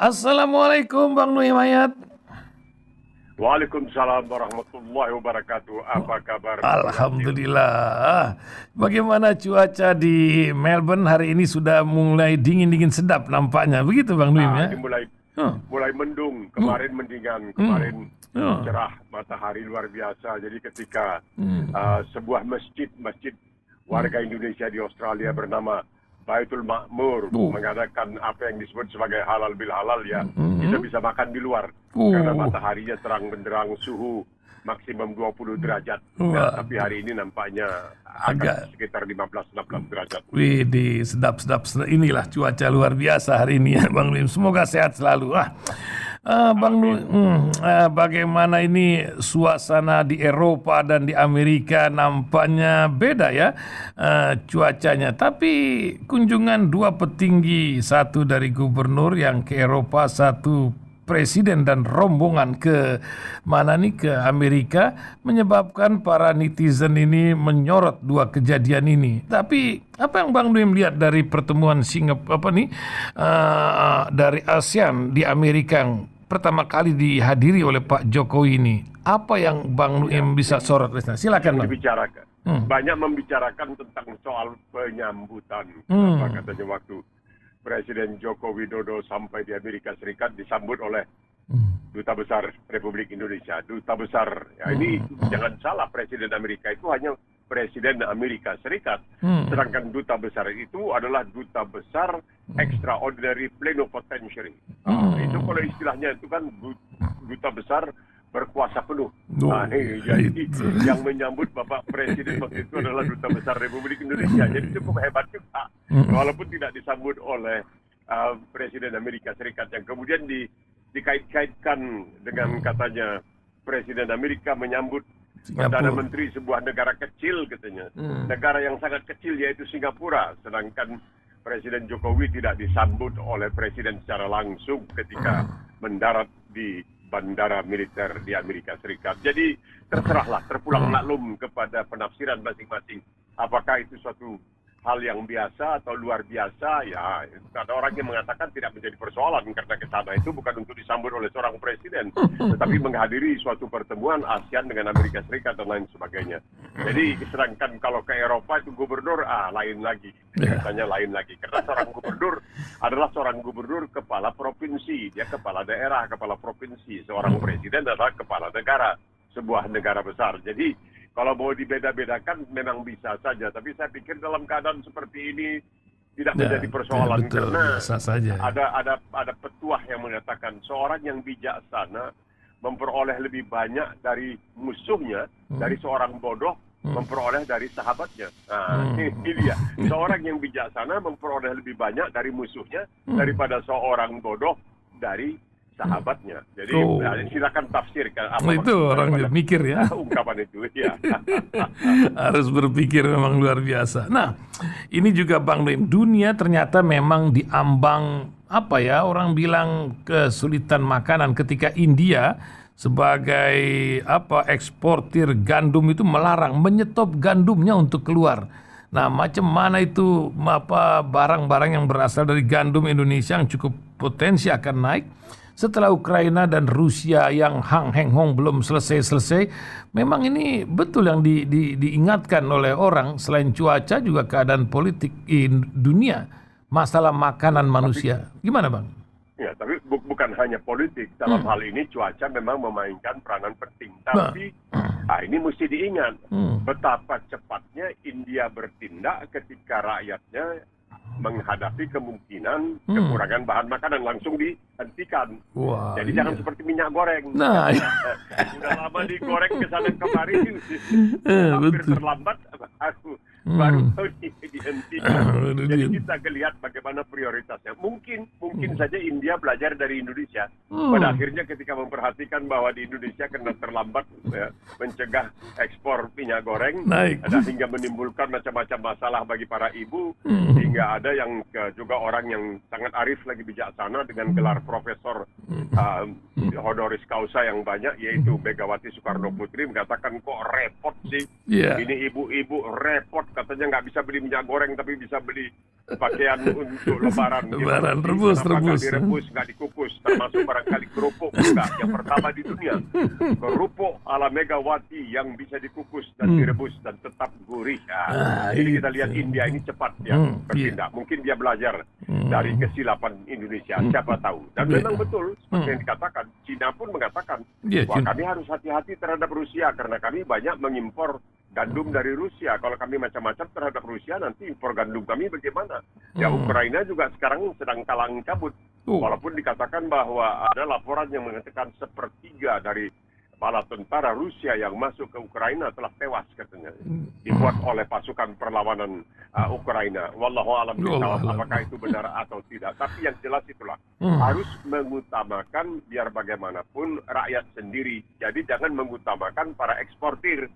Assalamualaikum Bang Nui Mayat. Waalaikumsalam warahmatullahi wabarakatuh. Apa kabar? Alhamdulillah. Bagaimana cuaca di Melbourne hari ini? Sudah mulai dingin-dingin sedap nampaknya. Begitu Bang Nui ya? Ini mulai mendung. Kemarin mendingan. Kemarin cerah, matahari luar biasa. Jadi ketika sebuah masjid warga Indonesia di Australia bernama Baitul Makmur mengadakan apa yang disebut sebagai halal bil halal ya. Kita bisa makan di luar karena mataharinya terang benderang, suhu maksimum 20 derajat. Ya, tapi hari ini nampaknya agak sekitar 15-16 derajat. Wih, sedap-sedap. Inilah cuaca luar biasa hari ini ya Bang Lim. Semoga sehat selalu. Bang Nui, bagaimana ini suasana di Eropa dan di Amerika? Nampaknya beda ya cuacanya. Tapi kunjungan dua petinggi, satu dari gubernur yang ke Eropa, satu presiden dan rombongan ke mana nih, ke Amerika, menyebabkan para netizen ini menyorot dua kejadian ini. Tapi apa yang Bang Nui melihat dari pertemuan dari ASEAN di Amerika yang pertama kali dihadiri oleh Pak Jokowi ini? Apa yang Bang Nui bisa sorot? Silakan Bang. Banyak membicarakan tentang soal penyambutan. Apa katanya waktu Presiden Joko Widodo sampai di Amerika Serikat disambut oleh Duta Besar Republik Indonesia. Duta Besar, ya ini jangan salah, Presiden Amerika itu hanya Presiden Amerika Serikat. Sedangkan Duta Besar itu adalah Duta Besar Extraordinary Plenipotentiary. Itu kalau istilahnya itu kan Duta Besar berkuasa penuh. Jadi yang menyambut Bapak Presiden waktu itu adalah Duta Besar Republik Indonesia. Jadi cukup hebat juga. Walaupun tidak disambut oleh Presiden Amerika Serikat, yang kemudian dikait-kaitkan dengan katanya Presiden Amerika menyambut Perdana Menteri sebuah negara kecil katanya. Negara yang sangat kecil yaitu Singapura. Sedangkan Presiden Jokowi tidak disambut oleh Presiden secara langsung ketika mendarat di bandara militer di Amerika Serikat. Jadi terserahlah, terpulang maklum kepada penafsiran masing-masing. Apakah itu suatu hal yang biasa atau luar biasa? Ya, ada orang yang mengatakan tidak menjadi persoalan karena ke sana itu bukan untuk disambut oleh seorang presiden, tetapi menghadiri suatu pertemuan ASEAN dengan Amerika Serikat dan lain sebagainya. Jadi sedangkan kalau ke Eropa itu gubernur, lain lagi. Katanya lain lagi. Karena seorang gubernur adalah seorang gubernur kepala provinsi. Dia kepala daerah, kepala provinsi. Seorang presiden adalah kepala negara, sebuah negara besar. Jadi kalau mau dibeda-bedakan memang bisa saja, tapi saya pikir dalam keadaan seperti ini tidak menjadi persoalan, karena ada petuah yang mengatakan seorang yang bijaksana memperoleh lebih banyak dari musuhnya, dari seorang bodoh memperoleh dari sahabatnya. Ini dia. Seorang yang bijaksana memperoleh lebih banyak dari musuhnya daripada seorang bodoh dari sahabatnya. Jadi silakan tafsirkan apa itu orang mikir ya. Ungkapan itu ya. Harus berpikir, memang luar biasa. Nah, ini juga Bang Nui, dunia ternyata memang diambang orang bilang kesulitan makanan ketika India sebagai eksportir gandum itu menyetop gandumnya untuk keluar. Nah, macam mana itu barang-barang yang berasal dari gandum Indonesia yang cukup potensi akan naik setelah Ukraina dan Rusia yang Heng Hong belum selesai. Memang ini betul yang diingatkan oleh orang, selain cuaca juga keadaan politik di dunia, masalah makanan manusia. Gimana Bang? Ya, tapi bukan hanya politik. Dalam hal ini cuaca memang memainkan peranan penting. Tapi ini mesti diingat betapa cepatnya India bertindak ketika rakyatnya menghadapi kemungkinan kekurangan bahan makanan, langsung dihentikan. Jadi jangan seperti minyak goreng. Sudah lama digoreng ke sana kemari, hampir terlambat, baru dihentikan. Jadi kita lihat bagaimana prioritasnya. Mungkin saja India belajar dari Indonesia. Pada akhirnya ketika memperhatikan bahwa di Indonesia karena terlambat mencegah ekspor minyak goreng, hingga menimbulkan macam-macam masalah bagi para ibu, hingga sehingga ada yang juga orang yang sangat arif lagi bijaksana dengan gelar profesor honoris causa yang banyak, yaitu Megawati Soekarno Putri, mengatakan kok repot sih, ini ibu-ibu repot, katanya nggak bisa beli minyak goreng tapi bisa beli pakaian untuk lebaran. Lebaran, rebus. Nggak direbus, nggak dikukus, termasuk barangkali kerupuk juga. Yang pertama di dunia, kerupuk ala Megawati yang bisa dikukus dan direbus dan tetap gurih. Jadi kita lihat India ini cepat ya bertindak. Mungkin dia belajar dari kesilapan Indonesia, siapa tahu. Dan memang betul, seperti yang dikatakan, Cina pun mengatakan bahwa kami harus hati-hati terhadap Rusia karena kami banyak mengimpor gandum dari Rusia. Kalau kami macam-macam terhadap Rusia, nanti impor gandum kami bagaimana? Ya Ukraina juga sekarang sedang kalang kabut. Walaupun dikatakan bahwa ada laporan yang mengatakan 1/3 dari bala tentara Rusia yang masuk ke Ukraina telah tewas katanya. Dibuat oleh pasukan perlawanan Ukraina. Wallahu a'lam bishawab, apakah itu benar atau tidak. Tapi yang jelas itulah, harus mengutamakan biar bagaimanapun rakyat sendiri. Jadi jangan mengutamakan para eksportir.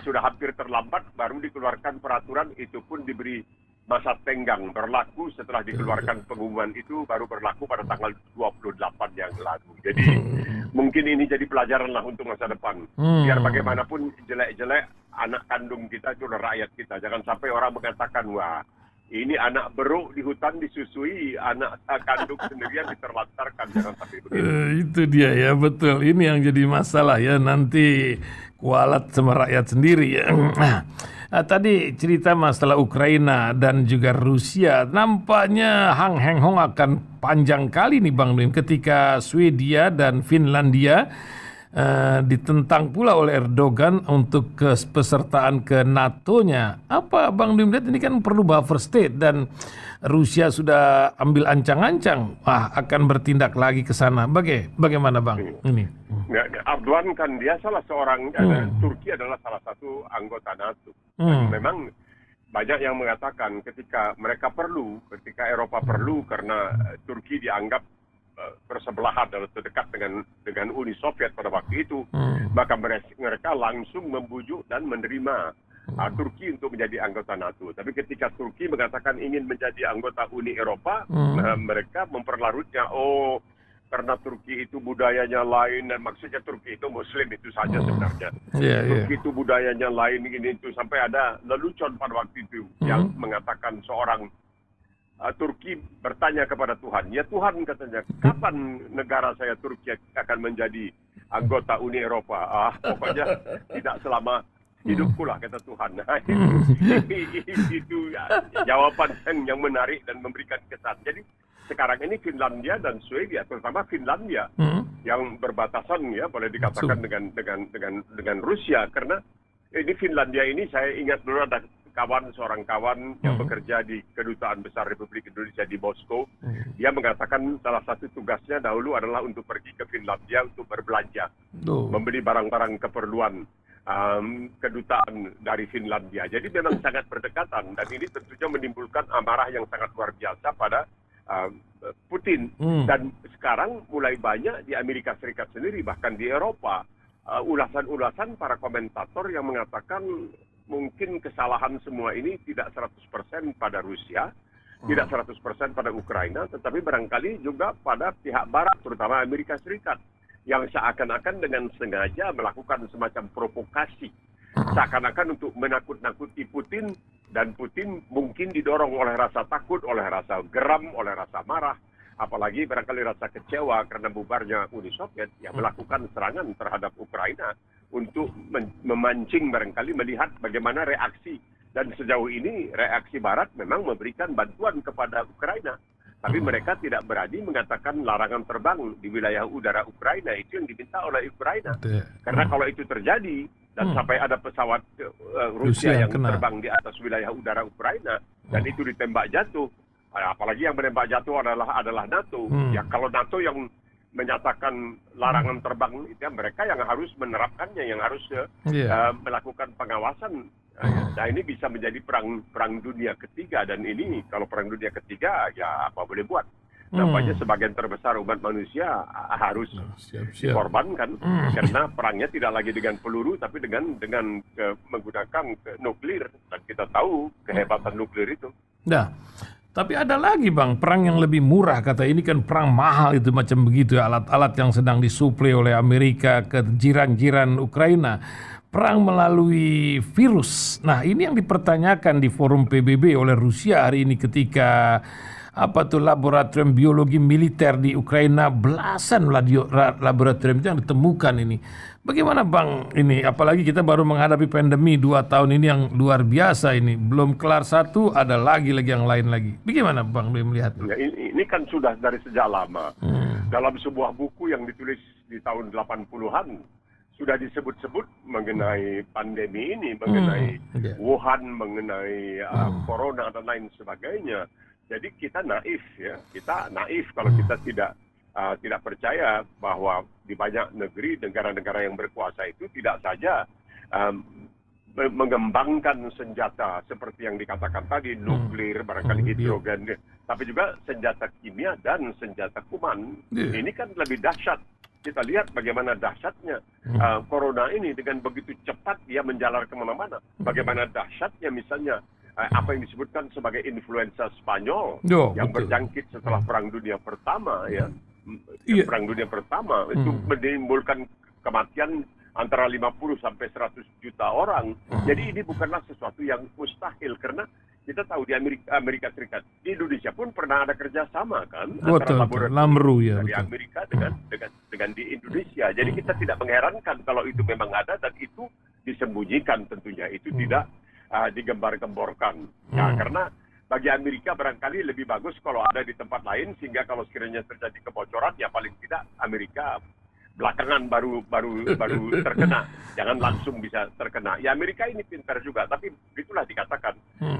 Sudah hampir terlambat, baru dikeluarkan peraturan, itu pun diberi masa tenggang, berlaku setelah dikeluarkan pengumuman itu baru berlaku pada tanggal 28 yang lalu. Jadi mungkin ini jadi pelajaran lah untuk masa depan. Biar bagaimanapun jelek-jelek, anak kandung kita itu adalah rakyat kita. Jangan sampai orang mengatakan, wah ini anak beruk di hutan disusui, anak kandung sendirian diterlantarkan. Jangan sampai begitu. Itu dia ya, betul. Ini yang jadi masalah ya, nanti kualat sama rakyat sendiri ya. Tadi cerita masalah Ukraina dan juga Rusia, nampaknya Hang Heng Hong akan panjang kali nih Bang Nuim ketika Swedia dan Finlandia ditentang pula oleh Erdogan untuk kepesertaan ke NATO-nya. Apa Bang Nuim lihat, ini kan perlu buffer state dan Rusia sudah ambil ancang-ancang akan bertindak lagi ke sana. Bagaimana Bang ini? Erdogan kan dia salah seorang, Turki adalah salah satu anggota NATO. Memang banyak yang mengatakan ketika Eropa perlu karena Turki dianggap bersebelahan dan terdekat dengan Uni Soviet pada waktu itu, maka mereka langsung membujuk dan menerima Turki untuk menjadi anggota NATO. Tapi ketika Turki mengatakan ingin menjadi anggota Uni Eropa, mereka memperlarutnya, karena Turki itu budayanya lain, dan maksudnya Turki itu Muslim itu saja sebenarnya. Turki itu budayanya lain, ini itu, sampai ada lelucon pada waktu itu yang mengatakan seorang Turki bertanya kepada Tuhan, ya Tuhan katanya, kapan negara saya Turki akan menjadi anggota Uni Eropa? Pokoknya tidak selama hidupku lah, kata Tuhan. Itu jawaban yang menarik dan memberikan kesan. Jadi sekarang ini Finlandia dan Swedia, terutama Finlandia yang berbatasan ya boleh dikatakan dengan Rusia, karena ini Finlandia ini saya ingat dulu ada seorang kawan yang bekerja di Kedutaan Besar Republik Indonesia di Moskow. Dia mengatakan salah satu tugasnya dahulu adalah untuk pergi ke Finlandia untuk berbelanja, membeli barang-barang keperluan kedutaan dari Finlandia. Jadi memang sangat berdekatan, dan ini tentunya menimbulkan amarah yang sangat luar biasa pada Putin. Dan sekarang mulai banyak di Amerika Serikat sendiri, bahkan di Eropa, ulasan-ulasan para komentator yang mengatakan mungkin kesalahan semua ini tidak 100% pada Rusia, tidak 100% pada Ukraina, tetapi barangkali juga pada pihak Barat, terutama Amerika Serikat, yang seakan-akan dengan sengaja melakukan semacam provokasi, seakan-akan untuk menakut-nakuti Putin, dan Putin mungkin didorong oleh rasa takut, oleh rasa geram, oleh rasa marah, apalagi barangkali rasa kecewa karena bubarnya Uni Soviet, yang melakukan serangan terhadap Ukraina untuk memancing, barangkali melihat bagaimana reaksi. Dan sejauh ini reaksi Barat memang memberikan bantuan kepada Ukraina, tapi mereka tidak berani mengatakan larangan terbang di wilayah udara Ukraina. Itu yang diminta oleh Ukraina. Karena kalau itu terjadi dan sampai ada pesawat Rusia yang terbang di atas wilayah udara Ukraina dan itu ditembak jatuh, apalagi yang menembak jatuh adalah NATO. Ya kalau NATO yang menyatakan larangan terbang, itu ya mereka yang harus menerapkannya, yang harus melakukan pengawasan. Nah ini bisa menjadi perang dunia ketiga, dan ini kalau perang dunia ketiga ya apa boleh buat. nampaknya sebagian terbesar umat manusia harus Siap-siap. dikorbankan karena perangnya tidak lagi dengan peluru tapi dengan menggunakan nuklir, dan kita tahu kehebatan nuklir itu. Nah, tapi ada lagi Bang, perang yang lebih murah, kata ini kan perang mahal itu macam begitu, alat-alat yang sedang disuplai oleh Amerika ke jiran-jiran Ukraina. Perang melalui virus. Nah, ini yang dipertanyakan di forum PBB oleh Rusia hari ini ketika laboratorium biologi militer di Ukraina, belasan laboratorium yang ditemukan ini. Bagaimana Bang ini, apalagi kita baru menghadapi pandemi 2 tahun ini yang luar biasa ini, belum kelar satu, ada lagi yang lain lagi. Bagaimana Bang melihatnya? Ya, ini kan sudah dari sejak lama. Dalam sebuah buku yang ditulis di tahun 80-an sudah disebut-sebut mengenai pandemi ini, mengenai Wuhan, mengenai corona dan lain sebagainya. Jadi kita naif ya, kalau kita tidak percaya bahwa di banyak negeri, negara-negara yang berkuasa itu tidak saja mengembangkan senjata seperti yang dikatakan tadi, nuklir, barangkali hidrogen, tapi juga senjata kimia dan senjata kuman. Ini kan lebih dahsyat. Kita lihat bagaimana dahsyatnya corona ini, dengan begitu cepat dia menjalar kemana-mana. Bagaimana dahsyatnya misalnya apa yang disebutkan sebagai influenza Spanyol yang berjangkit setelah Perang Dunia Pertama ya. Perang Dunia Pertama itu menimbulkan kematian antara 50 sampai 100 juta orang. Jadi ini bukanlah sesuatu yang mustahil, karena kita tahu di Amerika Serikat, di Indonesia pun pernah ada kerjasama kan antara laboratorium dari Amerika dengan di Indonesia. Jadi kita tidak mengherankan kalau itu memang ada dan itu disembunyikan tentunya, itu tidak digembar-gemborkan. Nah, karena bagi Amerika barangkali lebih bagus kalau ada di tempat lain, sehingga kalau sekiranya terjadi kebocoran ya paling tidak Amerika belakangan baru terkena, jangan langsung bisa terkena. Ya Amerika ini pintar juga, tapi itulah dikatakan.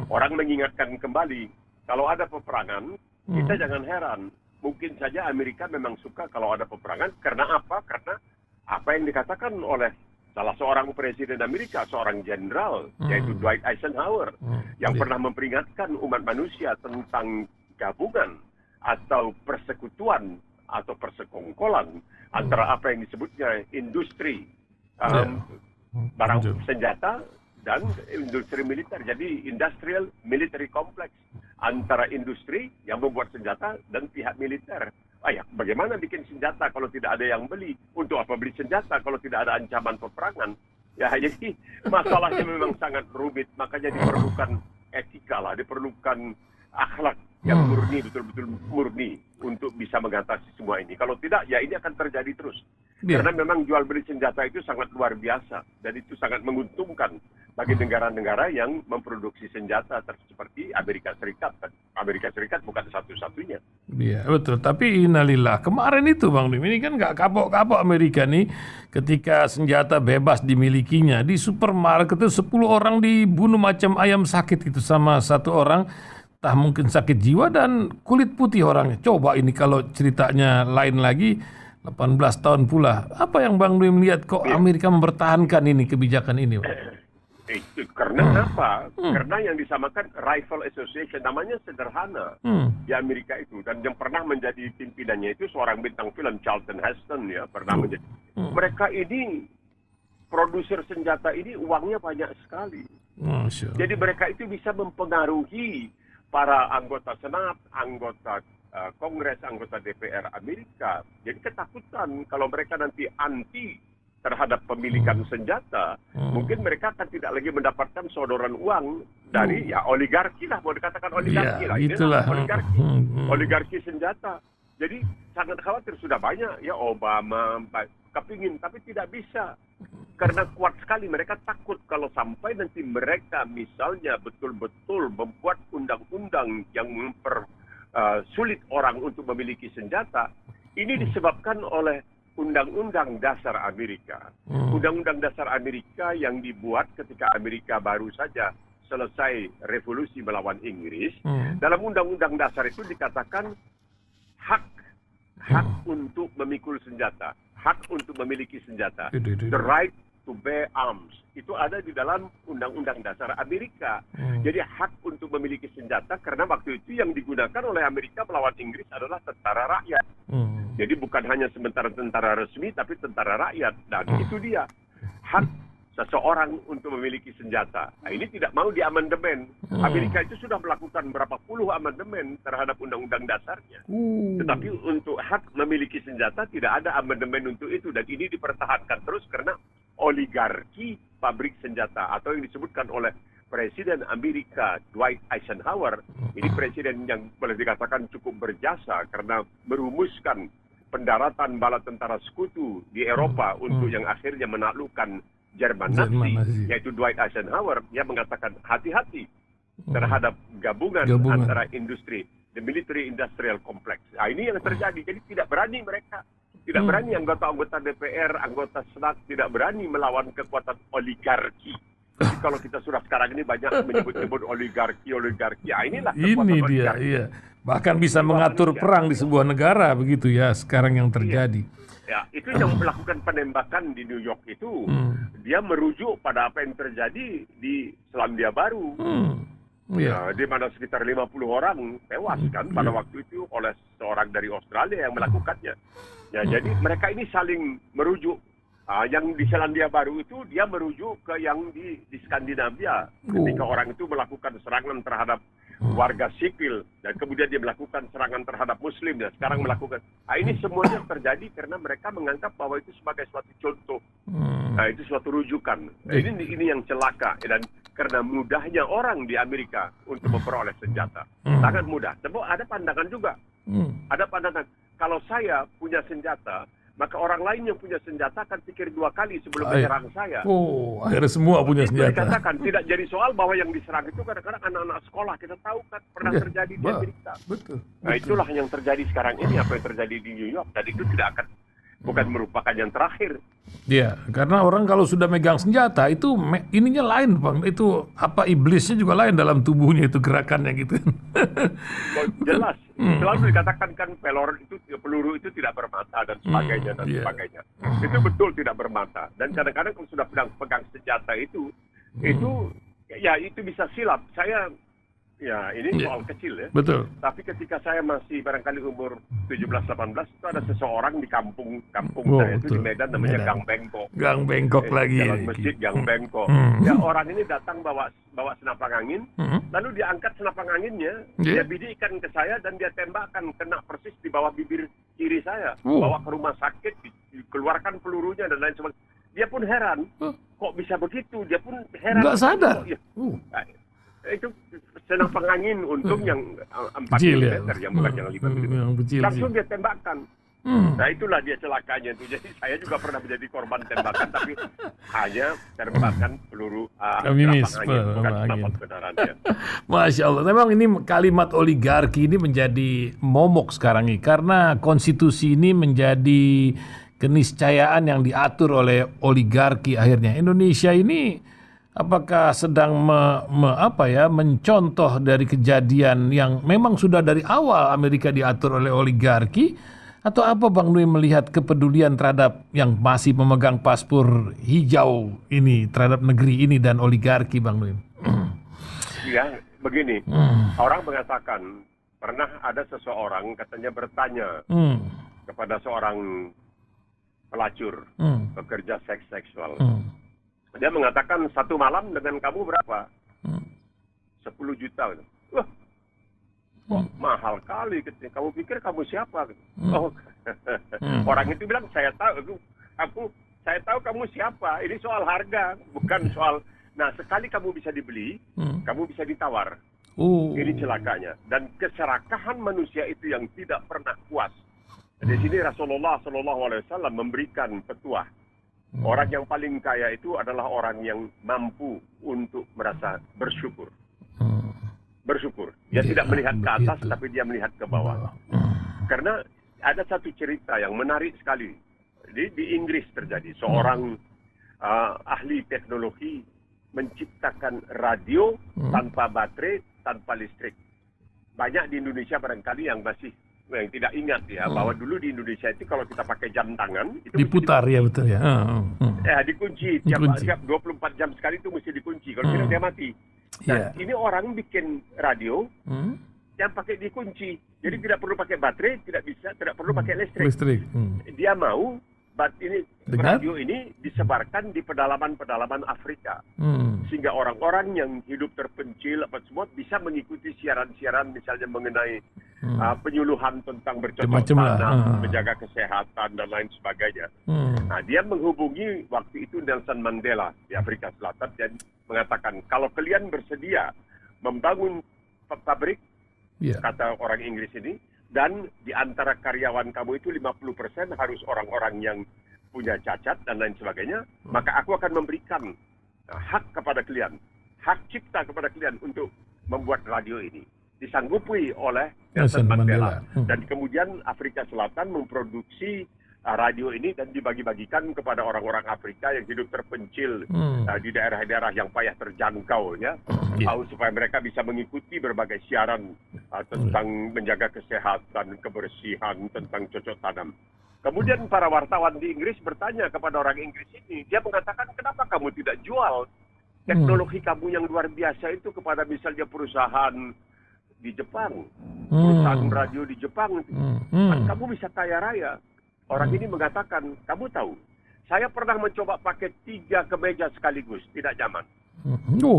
Orang mengingatkan kembali, kalau ada peperangan, kita jangan heran. Mungkin saja Amerika memang suka kalau ada peperangan, karena apa? Karena apa yang dikatakan oleh salah seorang presiden Amerika, seorang jenderal, yaitu Dwight Eisenhower, yang pernah memperingatkan umat manusia tentang gabungan atau persekutuan atau persekongkolan antara apa yang disebutnya industri barang senjata dan industri militer. Jadi industrial military complex, antara industri yang membuat senjata dan pihak militer. Bagaimana bikin senjata kalau tidak ada yang beli? Untuk apa beli senjata kalau tidak ada ancaman peperangan? Ya, jadi masalahnya memang sangat rumit, makanya diperlukan etika lah, diperlukan akhlak yang murni, betul-betul murni untuk bisa mengatasi semua ini. Kalau tidak, ya ini akan terjadi terus. Karena memang jual beli senjata itu sangat luar biasa, dan itu sangat menguntungkan bagi negara-negara yang memproduksi senjata seperti Amerika Serikat. Amerika Serikat bukan satu-satunya. Iya, betul. Tapi innalillah, kemarin itu Bang Dim, ini kan nggak kapok-kapok Amerika nih ketika senjata bebas dimilikinya. Di supermarket itu 10 orang dibunuh macam ayam sakit itu sama satu orang. Entah mungkin sakit jiwa dan kulit putih orangnya. Coba ini kalau ceritanya lain lagi, 18 tahun pula. Apa yang Bang Dwi melihat kok Amerika mempertahankan ini, kebijakan ini? Karena apa? Karena yang disamakan Rifle Association, namanya sederhana di Amerika itu. Dan yang pernah menjadi pimpinannya itu seorang bintang film, Charlton Heston ya, pernah menjadi. Mereka ini, produser senjata ini uangnya banyak sekali. Jadi mereka itu bisa mempengaruhi para anggota Senat, anggota Kongres, anggota DPR Amerika. Jadi ketakutan kalau mereka nanti anti terhadap pemilikan senjata, mungkin mereka akan tidak lagi mendapatkan sodoran uang dari oligarki lah, mau dikatakan oligarki lah. Inilah oligarki senjata. Jadi sangat khawatir, sudah banyak ya Obama kepingin, tapi tidak bisa. Karena kuat sekali, mereka takut kalau sampai nanti mereka misalnya betul-betul membuat undang-undang yang mempersulit orang untuk memiliki senjata. Ini disebabkan oleh Undang-Undang Dasar Amerika. Undang-Undang Dasar Amerika yang dibuat ketika Amerika baru saja selesai revolusi melawan Inggris. Dalam Undang-Undang Dasar itu dikatakan hak untuk memikul senjata, hak untuk memiliki senjata, the right to bear arms itu ada di dalam Undang-Undang Dasar Amerika. Jadi hak untuk memiliki senjata karena waktu itu yang digunakan oleh Amerika melawan Inggris adalah tentara rakyat. Jadi bukan hanya sementara tentara resmi tapi tentara rakyat, dan itu dia hak seseorang untuk memiliki senjata. Nah, ini tidak mau diamandemen. Amerika itu sudah melakukan berapa puluh amandemen terhadap undang-undang dasarnya. Tetapi untuk hak memiliki senjata tidak ada amandemen untuk itu, dan ini dipertahankan terus karena oligarki pabrik senjata atau yang disebutkan oleh Presiden Amerika Dwight Eisenhower. Ini presiden yang boleh dikatakan cukup berjasa karena merumuskan pendaratan bala tentara sekutu di Eropa untuk yang akhirnya menaklukkan Jerman Nazi, yaitu Dwight Eisenhower. Dia mengatakan hati-hati terhadap gabungan antara industri, the military industrial complex. Nah, ini yang terjadi. Jadi tidak berani mereka, tidak berani anggota-anggota DPR, anggota Senat, tidak berani melawan kekuatan oligarki. Jadi kalau kita sudah sekarang ini banyak menyebut-nyebut oligarki. Ya, inilah kekuatan oligarki. Iya. Bahkan bisa mengatur perang di sebuah negara, begitu ya sekarang yang terjadi. Ya, itu yang melakukan penembakan di New York itu, dia merujuk pada apa yang terjadi di Selandia Baru, di mana sekitar 50 orang tewas kan pada waktu itu oleh seorang dari Australia yang melakukannya. Ya, jadi mereka ini saling merujuk. Yang di Selandia Baru itu dia merujuk ke yang di Skandinavia, ketika orang itu melakukan serangan terhadap warga sipil dan kemudian dia melakukan serangan terhadap Muslim dan sekarang melakukan. Ini semuanya terjadi karena mereka menganggap bahwa itu sebagai suatu contoh. Itu suatu rujukan. Ini yang celaka, dan karena mudahnya orang di Amerika untuk memperoleh senjata, sangat mudah. Tapi ada pandangan juga. Ada pandangan kalau saya punya senjata, maka orang lain yang punya senjata akan pikir dua kali sebelum menyerang saya. Akhirnya semua punya senjata. Dikatakan tidak jadi soal bahwa yang diserang itu kadang-kadang anak-anak sekolah. Kita tahu kan pernah terjadi di Amerika. Betul. Nah, itulah yang terjadi sekarang ini, apa yang terjadi di New York. Dan itu tidak akan, bukan merupakan yang terakhir. Iya, karena orang kalau sudah megang senjata itu ininya lain, Bang. Itu apa, iblisnya juga lain dalam tubuhnya, itu gerakannya gitu. Jelas. Selalu dikatakan kan peluru itu tidak bermata dan sebagainya sebagainya. Itu betul tidak bermata. Dan kadang-kadang kalau sudah pegang senjata itu bisa silap. Ini soal kecil ya. Betul. Tapi ketika saya masih barangkali umur 17-18 itu ada seseorang di kampung saya itu di Medan namanya Gang Bengkok. Gang Bengkok lagi. Jalan masjid Gang Bengkok. Ya, orang ini datang bawa senapang angin, lalu dia angkat senapang anginnya, dia bidikan ke saya dan dia tembakkan kena persis di bawah bibir kiri saya. Bawa ke rumah sakit, dikeluarkan pelurunya dan lain sebagainya. Dia pun heran, kok bisa begitu? Dia pun heran. Nggak sadar. Itu senapang angin untung yang 4 mm, yang bukan yang 5 mm. Langsung dia tembakkan. Nah, itulah dia celakanya itu. Jadi saya juga pernah menjadi korban tembakan, tapi hanya tembakan peluru senapang angin, bukan senapang beneran. Masya Allah. Memang ini kalimat oligarki ini menjadi momok sekarang ini, karena konstitusi ini menjadi keniscayaan yang diatur oleh oligarki akhirnya. Indonesia ini apakah sedang mencontoh dari kejadian yang memang sudah dari awal Amerika diatur oleh oligarki, atau apa Bang Nui melihat kepedulian terhadap yang masih memegang paspor hijau ini terhadap negeri ini dan oligarki, Bang Nui? Ya, begini. Orang mengatakan pernah ada seseorang katanya bertanya kepada seorang pelacur, pekerja seks seksual. Dia mengatakan, 1 malam dengan kamu berapa? 10 juta. Wah, mahal kali. Kamu pikir kamu siapa? Orang itu bilang, saya tahu kamu siapa. Ini soal harga, bukan soal. Nah, sekali kamu bisa dibeli, kamu bisa ditawar. Ini celakanya. Dan keserakahan manusia itu yang tidak pernah puas. Di sini Rasulullah SAW memberikan petuah. Orang yang paling kaya itu adalah orang yang mampu untuk merasa bersyukur. Bersyukur. Dia tidak melihat ke atas, tapi dia melihat ke bawah. Karena ada satu cerita yang menarik sekali. Di Inggris terjadi. Seorang ahli teknologi menciptakan radio tanpa baterai, tanpa listrik. Banyak di Indonesia barangkali yang masih yang tidak ingat ya bahwa dulu di Indonesia itu kalau kita pakai jam tangan itu diputar ya betul ya. Dikunci tiap 24 jam sekali itu mesti dikunci. Kalau tidak dia mati. Nah, ini orang bikin radio yang pakai dikunci. Jadi tidak perlu pakai baterai, tidak perlu pakai listrik. Dia mau radio ini disebarkan di pedalaman-pedalaman Afrika. Sehingga orang-orang yang hidup terpencil apa semua bisa mengikuti siaran-siaran misalnya mengenai penyuluhan tentang bercocok tanam, menjaga kesehatan dan lain sebagainya. Nah, dia menghubungi waktu itu Nelson Mandela di Afrika Selatan dan mengatakan kalau kalian bersedia membangun pabrik, kata orang Inggris ini, dan di antara karyawan kamu itu 50% harus orang-orang yang punya cacat dan lain sebagainya, maka aku akan memberikan hak kepada kalian, hak cipta kepada kalian untuk membuat radio ini. Disanggupi oleh Nelson Mandela. Dan kemudian Afrika Selatan memproduksi radio ini dan dibagi-bagikan kepada orang-orang Afrika yang hidup terpencil di daerah-daerah yang payah terjangkau ya, supaya mereka bisa mengikuti berbagai siaran tentang menjaga kesehatan, kebersihan, tentang cocok tanam. Kemudian para wartawan di Inggris bertanya kepada orang Inggris ini, dia mengatakan kenapa kamu tidak jual teknologi kamu yang luar biasa itu kepada misalnya perusahaan di Jepang, perusahaan radio di Jepang, kan kamu bisa kaya raya. Orang ini mengatakan, kamu tahu, saya pernah mencoba pakai 3 kemeja sekaligus, tidak nyaman.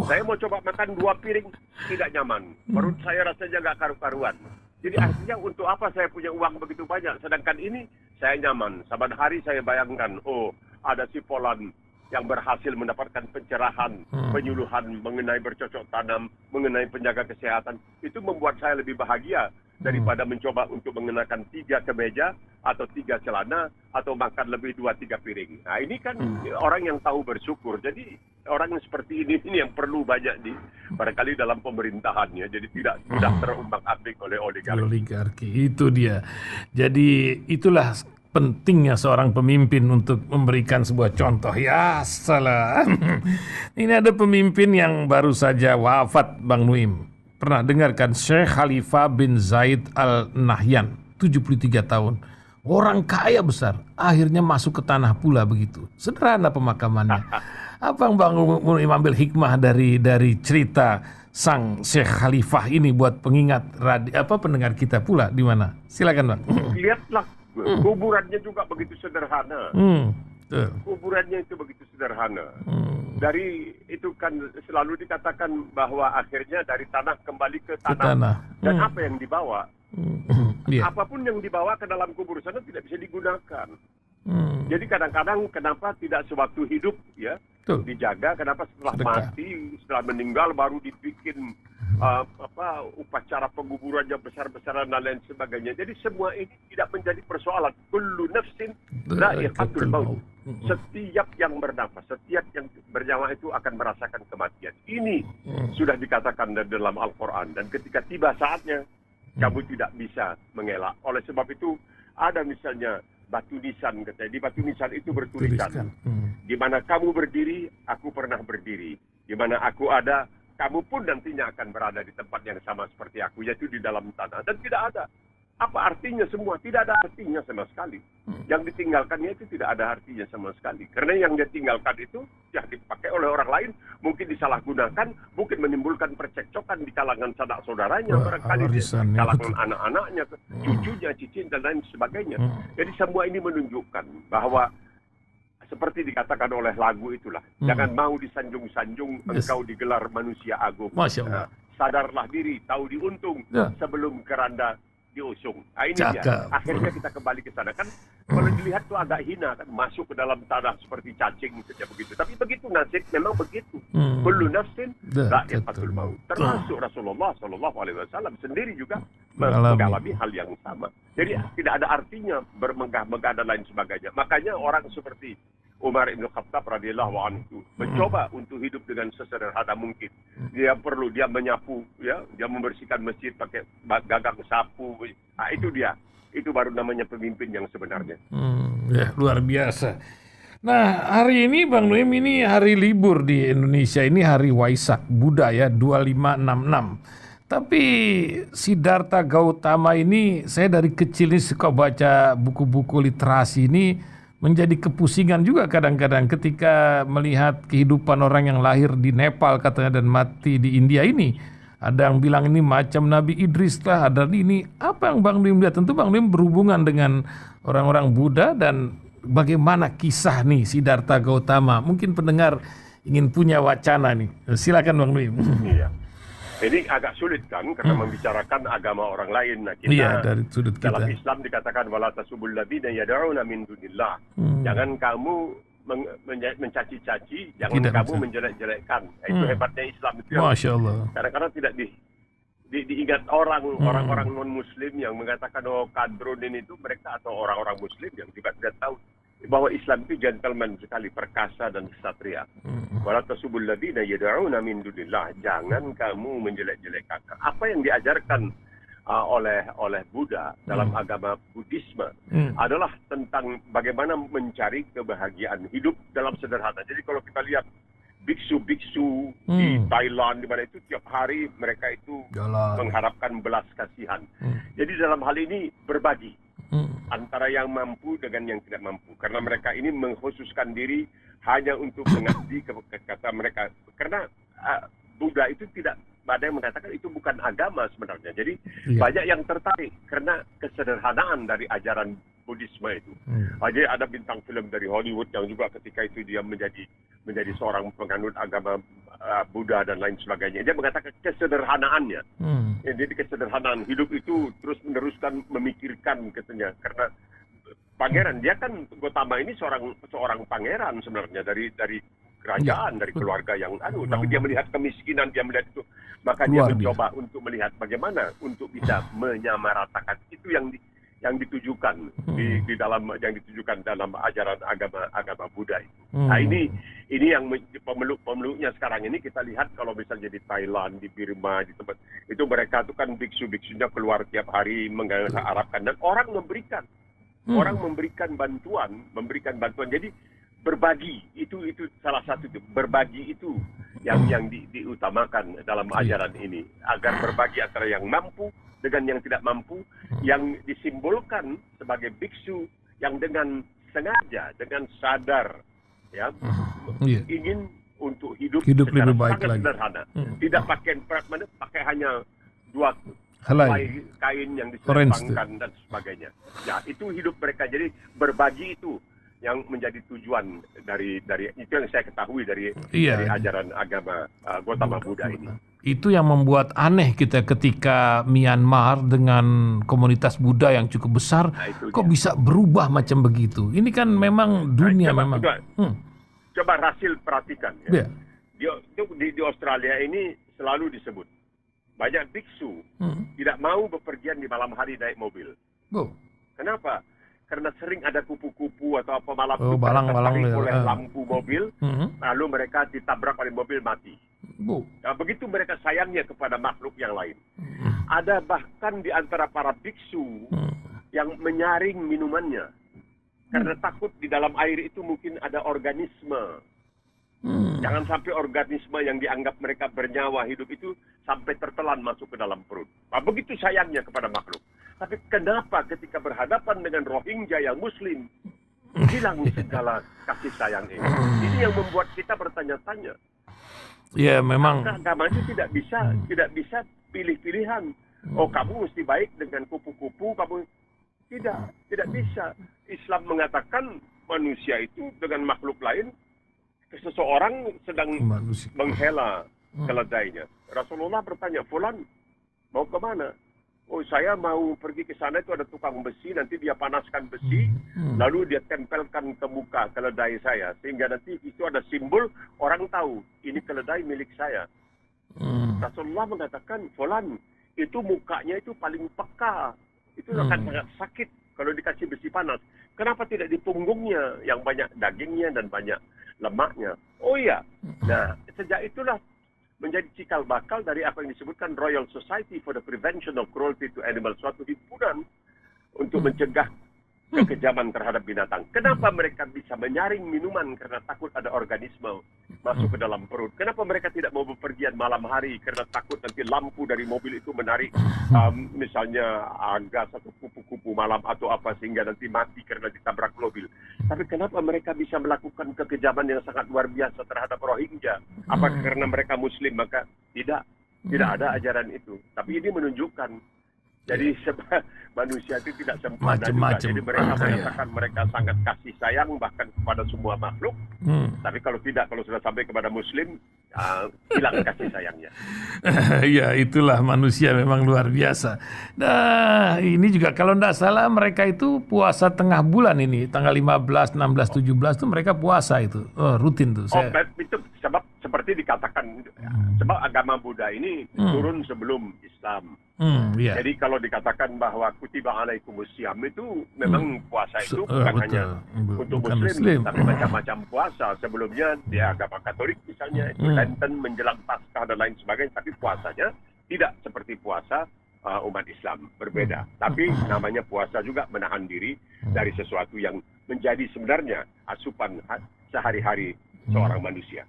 Saya mau coba makan 2 piring, tidak nyaman. Perut saya rasanya nggak karu-karuan. Jadi artinya untuk apa saya punya uang begitu banyak, sedangkan ini saya nyaman. Saban hari saya bayangkan, ada si Polan yang berhasil mendapatkan pencerahan, penyuluhan mengenai bercocok tanam, mengenai penjaga kesehatan. Itu membuat saya lebih bahagia daripada mencoba untuk mengenakan 3 kemeja atau 3 celana atau makan lebih 2-3 piring. Nah ini kan orang yang tahu bersyukur. Jadi orang yang seperti ini yang perlu banyak barangkali dalam pemerintahannya. Jadi tidak mudah terumbang-ambing oleh oligarki. Itu dia. Jadi itulah pentingnya seorang pemimpin untuk memberikan sebuah contoh. Ya salah. Ini ada pemimpin yang baru saja wafat, Bang Nuim. Pernah dengarkan Syekh Khalifah bin Zaid Al Nahyan, 73 tahun. Orang kaya besar, akhirnya masuk ke tanah pula begitu. Sederhana pemakamannya. Apa Bang Nuim ambil hikmah dari cerita sang Syekh Khalifah ini buat pengingat pendengar kita pula di mana? Silakan Bang. Lihatlah kuburannya juga begitu sederhana. Kuburannya itu begitu sederhana. Dari itu kan selalu dikatakan bahwa akhirnya dari tanah kembali ke tanah. Dan apa yang dibawa? Apapun yang dibawa ke dalam kubur sana tidak bisa digunakan. Jadi kadang-kadang kenapa tidak sewaktu hidup ya dijaga, kenapa setelah mati, setelah meninggal baru dibikin upacara penguburannya besar-besaran dan lain sebagainya. Jadi semua ini tidak menjadi persoalan. Kullu nafsin dha'iqatul maut. Setiap yang bernafas, setiap yang bernyawa itu akan merasakan kematian. Ini sudah dikatakan dalam Al-Quran. Dan ketika tiba saatnya, kamu tidak bisa mengelak. Oleh sebab itu, ada misalnya batu nisan, katanya. Di batu nisan itu bertuliskan, di mana kamu berdiri, aku pernah berdiri. Di mana aku ada, kamu pun nantinya akan berada di tempat yang sama seperti aku, yaitu di dalam tanah. Dan tidak ada. Apa artinya semua? Tidak ada artinya sama sekali. Yang ditinggalkannya itu tidak ada artinya sama sekali. Karena yang dia tinggalkan itu ya dipakai oleh orang lain, mungkin disalahgunakan, mungkin menimbulkan percekcokan di kalangan sanak saudaranya, barangkali di kalangan anak-anaknya, cucunya, cicin, dan lain sebagainya. Jadi semua ini menunjukkan bahwa seperti dikatakan oleh lagu itulah, jangan mau disanjung-sanjung, engkau digelar manusia agung. Masya Allah. Sadarlah diri, tahu diuntung sebelum keranda diusung. Nah, ini dia. Akhirnya kita kembali ke sana kan. Kalau dilihat tuh agak hina kan, masuk ke dalam tanah seperti cacing saja begitu. Tapi begitu nasib, memang begitu. Kullu nafsin dha'iqatul maut. Termasuk Rasulullah SAW sendiri juga mengalami hal yang sama. Jadi tidak ada artinya bermegah-megah dan lain sebagainya. Makanya orang seperti Umar Ibn Khattab radhiyallahu anhu mencoba untuk hidup dengan sesederhana mungkin. Dia menyapu, ya, dia membersihkan masjid pakai gagang sapu. Nah, itu dia. Itu baru namanya pemimpin yang sebenarnya. Ya, luar biasa. Nah, hari ini Bang Nuim, ini hari libur di Indonesia. Ini hari Waisak Buddha ya, 2566. Tapi Siddhartha Gautama ini, saya dari kecil ini suka baca buku-buku literasi ini, menjadi kepusingan juga kadang-kadang ketika melihat kehidupan orang yang lahir di Nepal katanya dan mati di India ini. Ada yang bilang ini macam Nabi Idris lah, ada ini. Apa yang Bang Dim lihat? Tentu Bang Dim berhubungan dengan orang-orang Buddha dan bagaimana kisah nih Siddhartha Gautama. Mungkin pendengar ingin punya wacana nih. Silakan Bang Dim. Iya. Ini agak sulit kan karena membicarakan agama orang lain. Nah, kita dari sudut kita. dalam Islam dikatakan wala tasubul ladzina yad'una min dunillah. Jangan kamu mencaci-caci, jangan Tidak kamu bisa. menjelek-jelekkan. Itu hebatnya Islam itu. Masya Allah. Kadang-kadang tidak diingat orang-orang non-Muslim yang mengatakan kadrunin itu mereka atau orang-orang Muslim yang juga tidak tahu bahwa Islam itu gentleman sekali, perkasa dan ksatria. Wala tasubul ladzina yad'una min dunillah. Jangan kamu menjelek-jelekkan. Apa yang diajarkan oleh Buddha dalam agama Buddhisme adalah tentang bagaimana mencari kebahagiaan hidup dalam sederhana. Jadi kalau kita lihat biksu-biksu di Thailand, di mana itu tiap hari mereka itu mengharapkan belas kasihan. Jadi dalam hal ini berbagi antara yang mampu dengan yang tidak mampu. Karena mereka ini mengkhususkan diri hanya untuk mengabdi kata mereka. Karena Buddha itu tidak, ada yang mengatakan itu bukan agama sebenarnya. Jadi banyak yang tertarik karena kesederhanaan dari ajaran Buddhisme itu. Jadi ada bintang film dari Hollywood yang juga ketika itu dia menjadi seorang penganut agama Buddha dan lain sebagainya. Dia mengatakan kesederhanaannya. Jadi kesederhanaan hidup itu terus meneruskan memikirkan katanya. Karena pangeran, dia kan Gautama ini seorang pangeran sebenarnya dari kerajaan, dari keluarga yang tapi dia melihat kemiskinan, dia melihat itu, maka dia mencoba untuk melihat bagaimana untuk bisa menyamaratakan itu yang ditujukan di dalam yang ditujukan dalam ajaran agama Buddha itu. Nah ini yang pemeluknya sekarang ini kita lihat kalau misalnya di Thailand, di Burma, di tempat itu mereka itu kan biksu-biksunya keluar tiap hari mengharapkan dan orang memberikan bantuan. Jadi berbagi itu salah satu itu, berbagi itu yang diutamakan dalam ajaran ini, agar berbagi antara yang mampu dengan yang tidak mampu, yang disimbolkan sebagai biksu yang dengan sengaja, dengan sadar ingin untuk hidup lebih baik sangat lagi. sederhana, tidak pakai hanya dua helai kain yang diselempangkan dan sebagainya. Ya, itu hidup mereka. Jadi berbagi itu yang menjadi tujuan dari itu yang saya ketahui dari ajaran agama Gautama Buddha ini. Itu yang membuat aneh kita ketika Myanmar dengan komunitas Buddha yang cukup besar, kok bisa berubah macam begitu. Ini kan memang dunia Coba Rasil perhatikan. Ya. Di Australia ini selalu disebut banyak biksu tidak mau bepergian di malam hari naik mobil. Kenapa? Karena sering ada kupu-kupu atau apa malam itu tertarik oleh lampu mobil, lalu mereka ditabrak oleh mobil mati. Nah, begitu mereka sayangnya kepada makhluk yang lain. Ada bahkan di antara para biksu yang menyaring minumannya karena takut di dalam air itu mungkin ada organisme. Jangan sampai organisme yang dianggap mereka bernyawa hidup itu sampai tertelan masuk ke dalam perut. Nah, begitu sayangnya kepada makhluk. Tapi kenapa ketika berhadapan dengan Rohingya yang Muslim hilang segala kasih sayang ini? Ini yang membuat kita bertanya-tanya. Ya memang. Agama itu tidak bisa pilih-pilihan. Oh kamu mesti baik dengan kupu-kupu, kamu tidak bisa. Islam mengatakan manusia itu dengan makhluk lain, seseorang sedang menghela keledainya. Rasulullah bertanya, Fulan mau ke mana? Oh saya mau pergi ke sana, itu ada tukang besi, nanti dia panaskan besi, lalu dia tempelkan ke muka keledai saya, sehingga nanti itu ada simbol, orang tahu ini keledai milik saya. Rasulullah mengatakan, Fulan itu mukanya itu paling peka, itu akan sangat sakit kalau dikasih besi panas. Kenapa tidak di punggungnya yang banyak dagingnya dan banyak lemaknya? Oh iya, nah sejak itulah menjadi cikal bakal dari apa yang disebutkan Royal Society for the Prevention of Cruelty to Animals, suatu himpunan untuk mencegah kekejaman terhadap binatang. Kenapa mereka bisa menyaring minuman karena takut ada organisme masuk ke dalam perut? Kenapa mereka tidak mau bepergian malam hari karena takut nanti lampu dari mobil itu menarik misalnya gas atau kupu-kupu malam atau apa sehingga nanti mati karena ditabrak mobil? Tapi kenapa mereka bisa melakukan kekejaman yang sangat luar biasa terhadap Rohingya? Apakah karena mereka Muslim? Maka tidak ada ajaran itu. Tapi ini menunjukkan jadi manusia itu tidak sempurna juga. Jadi mereka menyatakan mereka sangat kasih sayang bahkan kepada semua makhluk. Tapi kalau sudah sampai kepada Muslim, hilang kasih sayangnya. Ya itulah manusia memang luar biasa. Nah ini juga kalau tidak salah mereka itu puasa tengah bulan ini. Tanggal 15, 16, 17 itu mereka puasa itu. Rutin tuh. Itu sebab seperti dikatakan, sebab agama Buddha ini turun sebelum Islam. Yeah. Jadi kalau dikatakan bahwa kutiba alaikumusiyam itu memang puasa itu bukan hanya untuk Muslim, tapi macam-macam puasa. Sebelumnya di agama Katolik misalnya itu Lenten menjelang Paskah dan lain sebagainya, tapi puasanya tidak seperti puasa umat Islam, berbeda. Tapi namanya puasa juga menahan diri dari sesuatu yang menjadi sebenarnya asupan sehari-hari seorang manusia.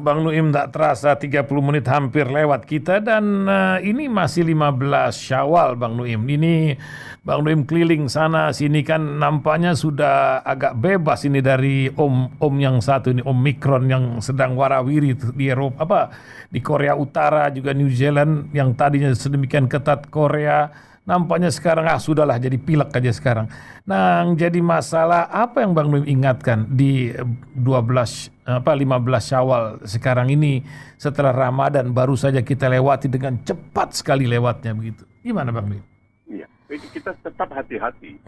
Bang Nuim tak terasa 30 menit hampir lewat kita dan ini masih 15 Syawal Bang Nuim. Ini Bang Nuim keliling sana sini kan nampaknya sudah agak bebas ini dari om yang satu ini Omikron yang sedang warawiri di Eropa di Korea Utara juga New Zealand yang tadinya sedemikian ketat Korea. Nampaknya sekarang sudahlah jadi pilek aja sekarang. Nah, jadi masalah apa yang Bang Nuim ingatkan di 15 Syawal sekarang ini setelah Ramadan baru saja kita lewati dengan cepat sekali lewatnya begitu. Gimana Bang Nuim? Iya, kita tetap hati-hati.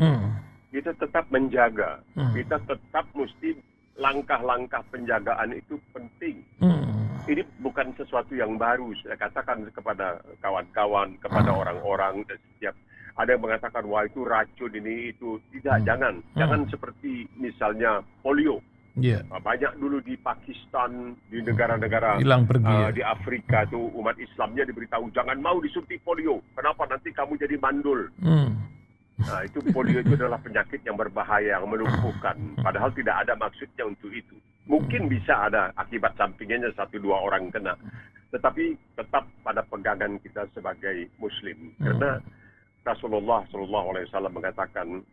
Kita tetap menjaga. Kita tetap mesti langkah-langkah penjagaan itu penting. Ini bukan sesuatu yang baru. Saya katakan kepada kawan-kawan, kepada orang-orang dan setiap ada yang mengatakan wah itu racun ini itu tidak. Jangan seperti misalnya polio. Banyak dulu di Pakistan, di negara-negara di Afrika itu umat Islamnya diberitahu jangan mau disuntik polio. Kenapa nanti kamu jadi mandul? Nah, itu polio itu adalah penyakit yang berbahaya, yang melumpuhkan. Padahal tidak ada maksudnya untuk itu. Mungkin bisa ada akibat sampingnya 1-2 orang kena. Tetapi tetap pada pegangan kita sebagai Muslim. Karena Rasulullah SAW mengatakan,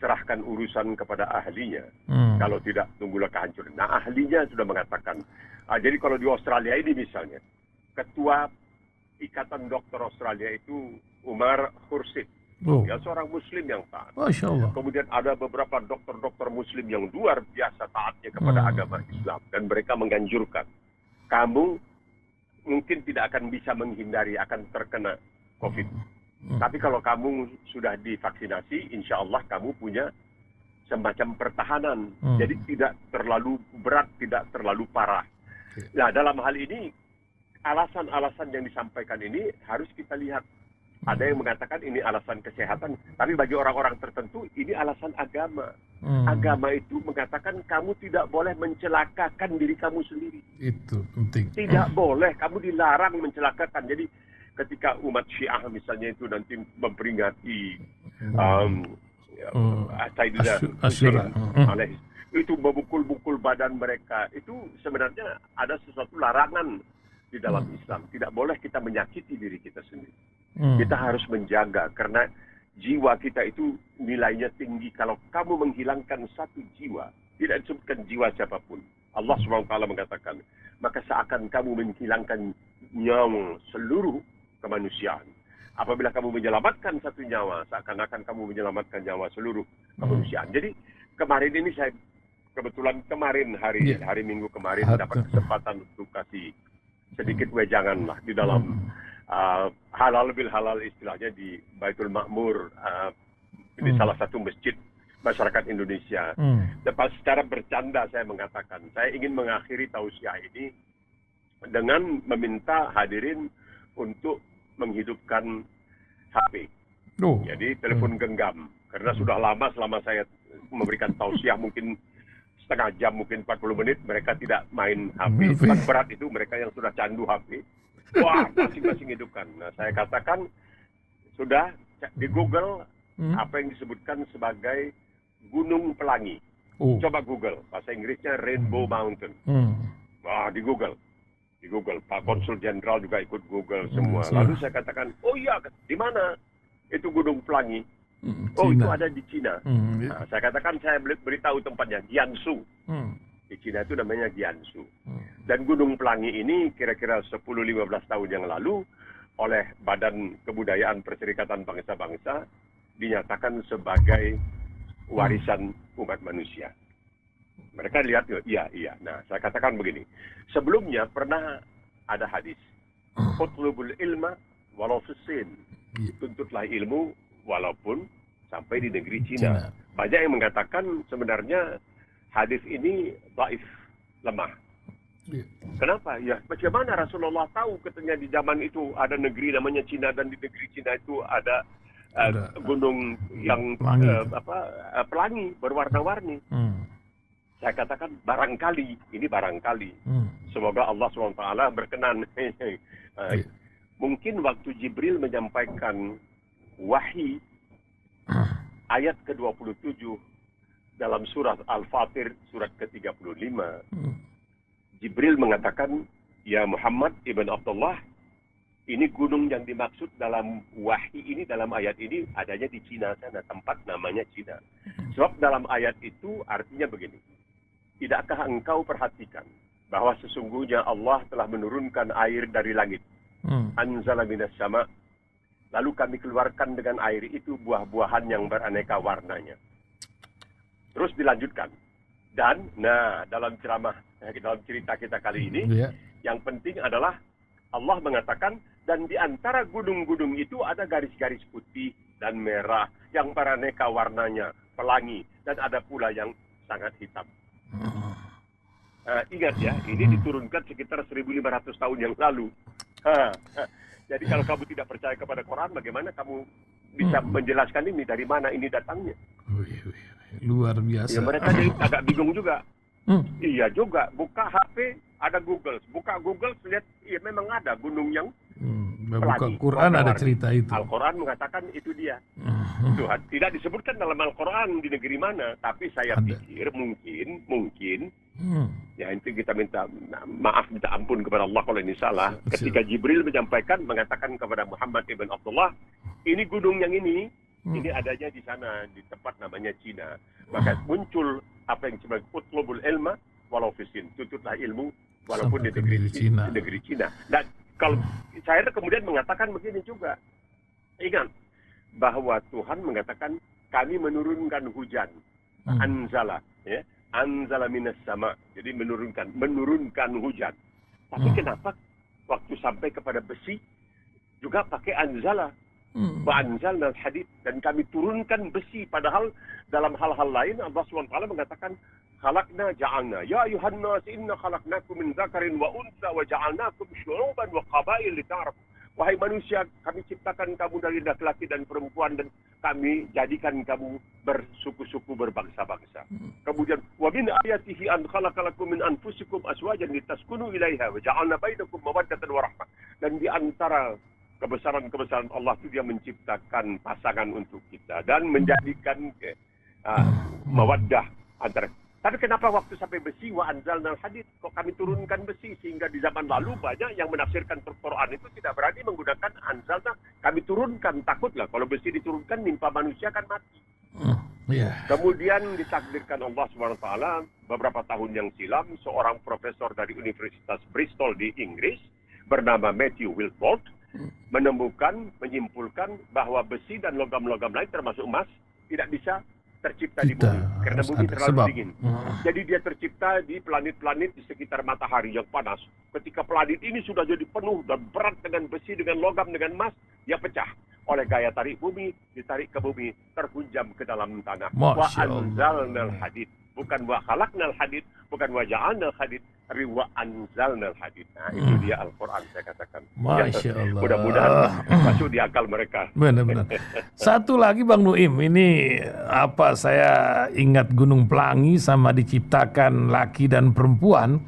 serahkan urusan kepada ahlinya. Kalau tidak, tunggulah kehancuran. Nah, ahlinya sudah mengatakan. Jadi kalau di Australia ini misalnya, Ketua Ikatan Dokter Australia itu Umar Khursid. Ya seorang Muslim yang taat. Masya Allah. Kemudian ada beberapa dokter-dokter Muslim yang luar biasa taatnya kepada agama Islam. Dan mereka menganjurkan, kamu mungkin tidak akan bisa menghindari akan terkena COVID. Tapi kalau kamu sudah divaksinasi, insya Allah kamu punya semacam pertahanan. Jadi tidak terlalu berat, tidak terlalu parah. Nah dalam hal ini, alasan-alasan yang disampaikan ini harus kita lihat. Ada yang mengatakan ini alasan kesehatan, tapi bagi orang-orang tertentu ini alasan agama. Agama itu mengatakan kamu tidak boleh mencelakakan diri kamu sendiri. Itu penting. Tidak boleh, kamu dilarang mencelakakan. Jadi ketika umat Syiah misalnya itu nanti memperingati Sayyidina Hussein itu memukul-mukul badan mereka, itu sebenarnya ada sesuatu larangan di dalam Islam. Tidak boleh kita menyakiti diri kita sendiri. Kita harus menjaga karena jiwa kita itu nilainya tinggi. Kalau kamu menghilangkan satu jiwa, tidak disebutkan jiwa siapapun. Allah SWT mengatakan, maka seakan kamu menghilangkan nyawa seluruh kemanusiaan. Apabila kamu menyelamatkan satu nyawa, seakan-akan kamu menyelamatkan nyawa seluruh kemanusiaan. Jadi kemarin ini saya kebetulan hari Minggu kemarin dapat kesempatan untuk kasih sedikit wejangan lah di dalam halal bil halal istilahnya di Baitul Ma'mur, ini salah satu masjid masyarakat Indonesia. Lepas secara bercanda saya mengatakan saya ingin mengakhiri tausiah ini dengan meminta hadirin untuk menghidupkan HP. Jadi telepon genggam, karena sudah lama selama saya memberikan tausiah mungkin setengah jam, mungkin 40 menit mereka tidak main HP. Berat itu mereka yang sudah candu HP. Wah, masing-masing hidupkan. Nah, saya katakan sudah di Google apa yang disebutkan sebagai Gunung Pelangi. Coba Google, bahasa Inggrisnya Rainbow Mountain. Wah, di Google. Pak Konsul Jenderal juga ikut Google semua. Lalu saya katakan, oh iya, di mana itu Gunung Pelangi? Oh, itu ada di Cina. Nah, saya katakan, saya beritahu tempatnya, Jiangsu. Di Cina itu namanya Jiangsu. Dan Gunung Pelangi ini kira-kira 10-15 tahun yang lalu oleh Badan Kebudayaan Perserikatan Bangsa-Bangsa dinyatakan sebagai warisan umat manusia. Mereka lihat, iya. Nah, saya katakan begini. Sebelumnya pernah ada hadis. Utlubul ilma walau fisin. Tuntutlah ilmu walaupun sampai di negeri Cina. Banyak yang mengatakan sebenarnya hadis ini dhaif, lemah. Kenapa? Ya, bagaimana Rasulullah tahu katanya di zaman itu ada negeri namanya Cina dan di negeri Cina itu ada gunung yang pelangi berwarna-warni. Saya katakan barangkali, ini barangkali. Semoga Allah SWT berkenan. Mungkin waktu Jibril menyampaikan wahyi ayat ke-27 dalam surat Al-Fatir, surat ke-35. Jibril mengatakan, ya Muhammad ibn Abdullah, ini gunung yang dimaksud dalam wahyi ini, dalam ayat ini, adanya di Cina sana, tempat namanya Cina. Sebab dalam ayat itu artinya begini. Tidakkah engkau perhatikan bahwa sesungguhnya Allah telah menurunkan air dari langit. Anzala minas sama. Lalu kami keluarkan dengan air itu buah-buahan yang beraneka warnanya. Terus dilanjutkan. Dan, dalam cerita kita kali ini, yang penting adalah Allah mengatakan, dan di antara gunung-gunung itu ada garis-garis putih dan merah yang beraneka warnanya, pelangi, dan ada pula yang sangat hitam. Ingat ya, ini diturunkan sekitar 1.500 tahun yang lalu. Jadi kalau kamu tidak percaya kepada Quran, bagaimana kamu bisa menjelaskan ini dari mana ini datangnya? Luar biasa. Ya, mereka jadi agak bingung juga. Iya juga, buka HP ada Google, buka Google lihat, iya memang ada gunung yang buka Quran ada cerita itu. Al-Quran mengatakan itu dia. Tuhan tidak disebutkan dalam Al-Quran di negeri mana, tapi saya pikir mungkin ya itu kita minta maaf, minta ampun kepada Allah kalau ini salah. Ketika Jibril mengatakan kepada Muhammad ibn Abdullah, ini gunung yang ini adanya di sana, di tempat namanya Cina. Maka muncul apa yang disebut utlubul ilma walau fisin, tuntutlah ilmu walaupun di negeri Cina. Dan kalau saya kemudian mengatakan begini juga, ingat bahwa Tuhan mengatakan kami menurunkan hujan, anzala, ya, anzala minas sama, jadi menurunkan hujan. Tapi kenapa waktu sampai kepada besi juga pakai anzala? Ba'anzalna al-hadid, dan kami turunkan besi, padahal dalam hal-hal lain Allah SWT mengatakan khalaqna ja'alna ya ayuhan nas inna khalaqnakum min dzakarin wa unsa wa ja'alnakum syu'uban wa qabail lita'arafu. Wahai manusia, kami ciptakan kamu dari laki-laki dan perempuan dan kami jadikan kamu bersuku-suku, berbangsa-bangsa. Kemudian wa min ayatihi an khalaqalakum min anfusikum azwajan litaskunu ilaiha wa ja'alna bainakum mawaddatan wa rahmah. Dan di antara kebesaran-kebesaran Allah itu dia menciptakan pasangan untuk kita dan menjadikan mawaddah antara. Tapi kenapa waktu sampai besi wa anzalnal hadid kok kami turunkan besi, sehingga di zaman lalu banyak yang menafsirkan Quran itu tidak berani menggunakan anzalna, kami turunkan, takutlah kalau besi diturunkan nimpa manusia kan mati. Kemudian ditakdirkan Allah SWT beberapa tahun yang silam, seorang profesor dari Universitas Bristol di Inggris bernama Matthew Wilford menyimpulkan bahwa besi dan logam-logam lain termasuk emas tidak bisa tercipta di bumi karena bumi terlalu dingin. Jadi dia tercipta di planet-planet di sekitar matahari yang panas. Ketika planet ini sudah jadi penuh dan berat dengan besi, dengan logam, dengan emas, dia pecah oleh gaya tarik bumi, ditarik ke bumi, terhunjam ke dalam tanah. Wa anzalnal hadid, bukan wa khalaqnal hadid, bukan wa ja'alnal hadid, tapi wa anzalnal hadid. Nah, itu dia Al-Quran, saya katakan. Masya Allah. Mudah-mudahan masuk di akal mereka. Benar-benar. Satu lagi Bang Nuim, ini saya ingat Gunung Pelangi sama diciptakan laki dan perempuan.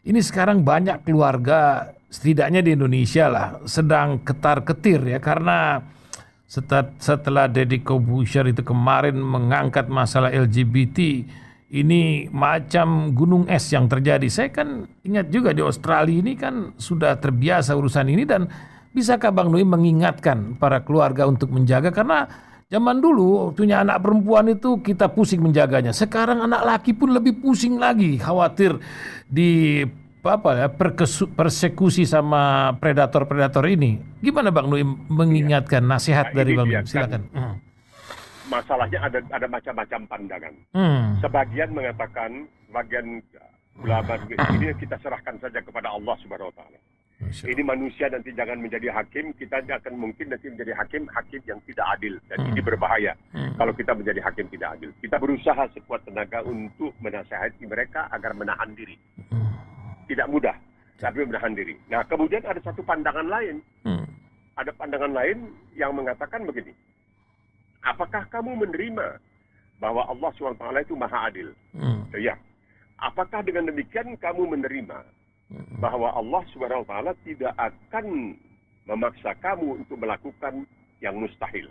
Ini sekarang banyak keluarga, setidaknya di Indonesia lah, sedang ketar-ketir ya, karena setelah Deddy Corbuzier itu kemarin mengangkat masalah LGBT, ini macam gunung es yang terjadi. Saya kan ingat juga di Australia ini kan sudah terbiasa urusan ini, dan bisakah Bang Nuim mengingatkan para keluarga untuk menjaga, karena zaman dulu waktunya anak perempuan itu kita pusing menjaganya. Sekarang anak laki pun lebih pusing lagi, khawatir di persekusi sama predator-predator ini. Gimana Bang Nuim mengingatkan nasihat dari Bang Nuim? Silakan. Masalahnya ada macam-macam pandangan. Sebagian mengatakan, sebagian ulama ini kita serahkan saja kepada Allah Subhanahu Wa Taala. Ini manusia nanti jangan menjadi hakim, kita akan mungkin nanti menjadi hakim yang tidak adil, dan ini berbahaya kalau kita menjadi hakim tidak adil. Kita berusaha sekuat tenaga untuk menasihati mereka agar menahan diri. Tidak mudah, tapi menahan diri. Nah, kemudian ada satu pandangan lain. Ada pandangan lain yang mengatakan begini. Apakah kamu menerima bahwa Allah SWT itu maha adil? Ya. Apakah dengan demikian kamu menerima bahwa Allah SWT tidak akan memaksa kamu untuk melakukan yang mustahil?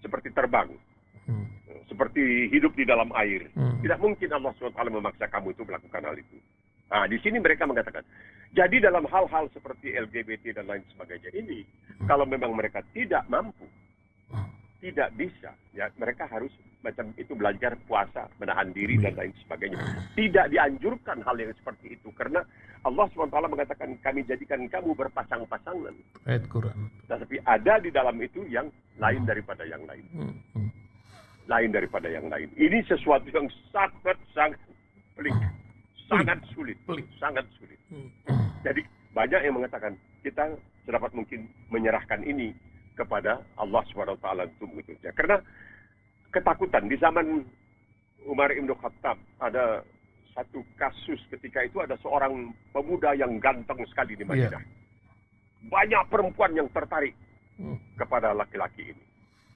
Seperti terbang. Seperti hidup di dalam air. Tidak mungkin Allah SWT memaksa kamu untuk melakukan hal itu. Nah, di sini mereka mengatakan, jadi dalam hal-hal seperti LGBT dan lain sebagainya ini, kalau memang mereka tidak mampu, tidak bisa, ya mereka harus macam itu belajar puasa, menahan diri dan lain sebagainya. Tidak dianjurkan hal yang seperti itu, karena Allah SWT mengatakan kami jadikan kamu berpasang-pasangan. Ayat Quran. Tapi ada di dalam itu yang lain daripada yang lain. Lain daripada yang lain. Ini sesuatu yang sangat pelik. Sangat sulit. Jadi banyak yang mengatakan kita sedapat mungkin menyerahkan ini kepada Allah SWT untuk mengikutnya. Karena ketakutan di zaman Umar Ibn Khattab, ada satu kasus ketika itu ada seorang pemuda yang ganteng sekali di Madinah. Banyak perempuan yang tertarik kepada laki-laki ini.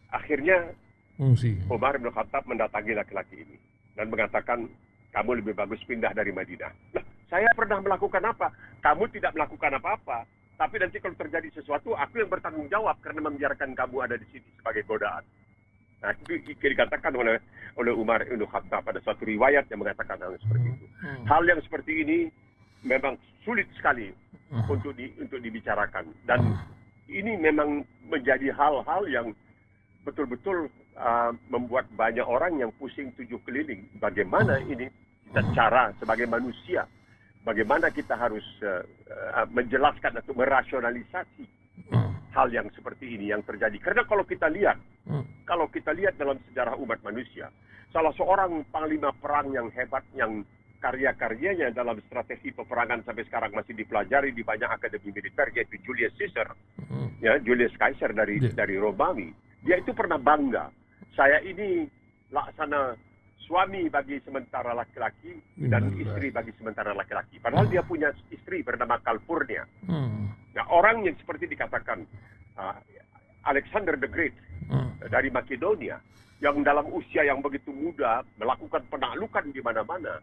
Akhirnya Umar Ibn Khattab mendatangi laki-laki ini dan mengatakan, kamu lebih bagus pindah dari Madinah. Nah, saya pernah melakukan apa? Kamu tidak melakukan apa-apa. Tapi nanti kalau terjadi sesuatu, aku yang bertanggung jawab karena membiarkan kamu ada di sini sebagai godaan. Nah, itu dikatakan oleh Umar Ibn Khattab pada suatu riwayat yang mengatakan hal seperti itu. Hal yang seperti ini memang sulit sekali untuk dibicarakan. Dan ini memang menjadi hal-hal yang betul-betul membuat banyak orang yang pusing tujuh keliling. Bagaimana ini kita cara sebagai manusia, bagaimana kita harus menjelaskan atau merasionalisasi hal yang seperti ini yang terjadi. Karena kalau kita lihat dalam sejarah umat manusia, salah seorang panglima perang yang hebat, yang karya-karyanya dalam strategi peperangan sampai sekarang masih dipelajari di banyak akademi militer, yaitu Julius Caesar, Julius Caesar dari Romawi. Dia itu pernah bangga, saya ini laksana suami bagi sementara laki-laki dan istri bagi sementara laki-laki. Padahal dia punya istri bernama Calpurnia. Nah, orang yang seperti dikatakan Alexander the Great dari Makedonia, yang dalam usia yang begitu muda melakukan penaklukan di mana-mana,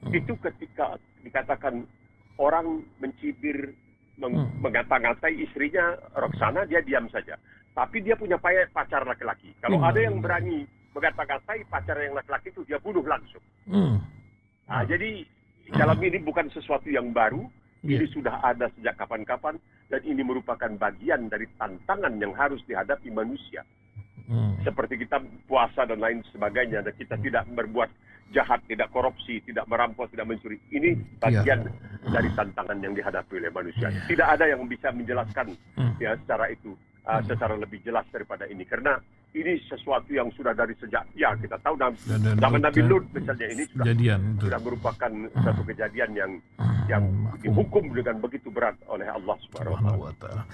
itu ketika dikatakan orang mencibir, mengata-ngatai istrinya Roxana, dia diam saja. Tapi dia punya pacar laki-laki. Kalau ada yang berani mengata-ngatai pacar yang laki-laki itu, dia bunuh langsung. Nah, jadi dalam ini bukan sesuatu yang baru. Ini sudah ada sejak kapan-kapan. Dan ini merupakan bagian dari tantangan yang harus dihadapi manusia. Seperti kita puasa dan lain sebagainya. Dan kita tidak berbuat jahat, tidak korupsi, tidak merampok, tidak mencuri. Ini bagian dari tantangan yang dihadapi oleh manusia. Tidak ada yang bisa menjelaskan secara itu. Secara lebih jelas daripada ini, karena ini sesuatu yang sudah dari sejak kita tahu zaman Nabi Lut misalnya, ini sudah merupakan satu kejadian yang dihukum dengan begitu berat oleh Allah Subhanahu wa Ta'ala.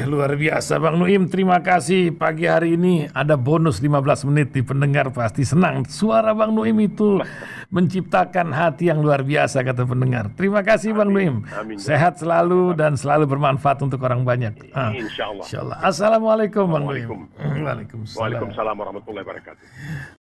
Luar biasa Bang Nuim, terima kasih. Pagi hari ini ada bonus 15 menit di pendengar, pasti senang. Suara Bang Nuim itu menciptakan hati yang luar biasa, kata pendengar. Terima kasih Bang Nuim. Sehat selalu dan selalu bermanfaat untuk orang banyak. Insya Allah. Assalamualaikum Bang Nuim. Waalaikumsalam warahmatullahi wabarakatuh.